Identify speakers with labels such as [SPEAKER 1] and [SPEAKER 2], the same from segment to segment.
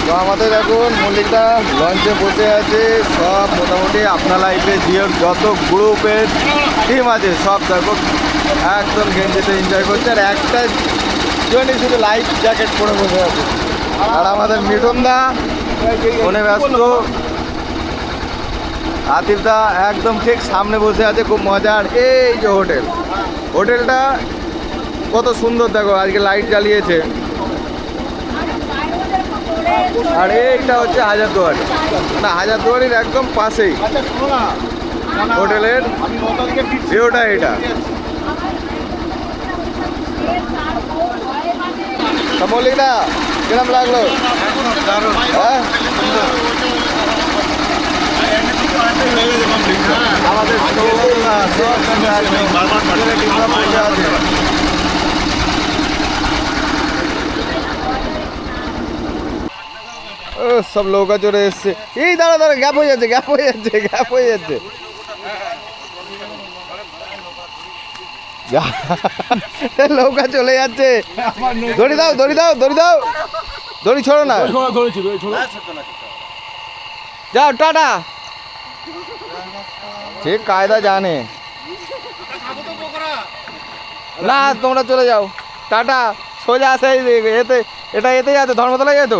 [SPEAKER 1] তো আমাদের এখন মল্লিকদা লঞ্চে বসে আছে, সব মোটামুটি আপনার লাইফে জিওর যত গ্রুপের টিম আছে সব দেখো একদম গেঞ্জিতে এনজয় করছে, আর একটা জনই শুধু লাইফ জ্যাকেট পরে বসে আছে। আর আমাদের মিঠুনদা ফোনে ব্যস্ত, আতিফদা একদম ঠিক সামনে বসে আছে, খুব মজার। এই যে হোটেলটা কত সুন্দর দেখো, আজকে লাইট জ্বালিয়েছে। আর এইটা হচ্ছে হাজারদুয়ারি, না হাজারদুয়ারির একদম পাশেই হোটেলের ভিউটা এটা। মল্লিকদা কিরম লাগলো? হ্যাঁ আমাদের সব নৌকা চড়ে এসছে। এই দাঁড়া দাঁড়া, গ্যাপ হয়ে যাচ্ছে গ্যাপ হয়ে যাচ্ছে গ্যাপ হয়ে যাচ্ছে। নৌকা চলে যাচ্ছে, দড়ি দাও দড়ি দাও দড়ি দাও, দড়ি ছোড়ো না, যাও টাটা। ঠিক কায়দা জানে না, তোমরা চলে যাও টাটা। সোজা আসে এতে, এটা এতে যাচ্ছে ধর্মতলা যেত।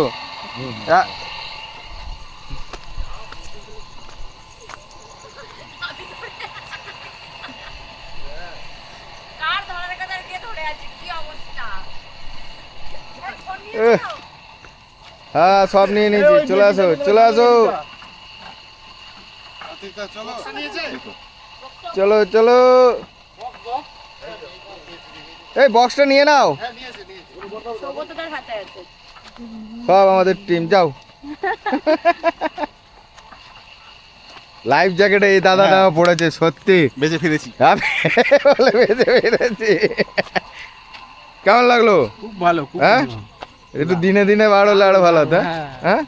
[SPEAKER 1] হ্যাঁ সব নিয়ে নিয়েছি, চলে আসো চলে আসো, চলো চলো। এই বক্সটা নিয়ে নাও, সব আমাদের টিম যাও। লাইফ জ্যাকেটে এই দাদাটা পড়েছে, সত্যি
[SPEAKER 2] বেঁচে ফিরেছি,
[SPEAKER 1] বলে বেঁচে ফিরেছি। কেমন লাগলো?
[SPEAKER 2] খুব ভালো।
[SPEAKER 1] হ্যাঁ একটু দিনে দিনে বার হলে আরো ভালো হতো। হ্যাঁ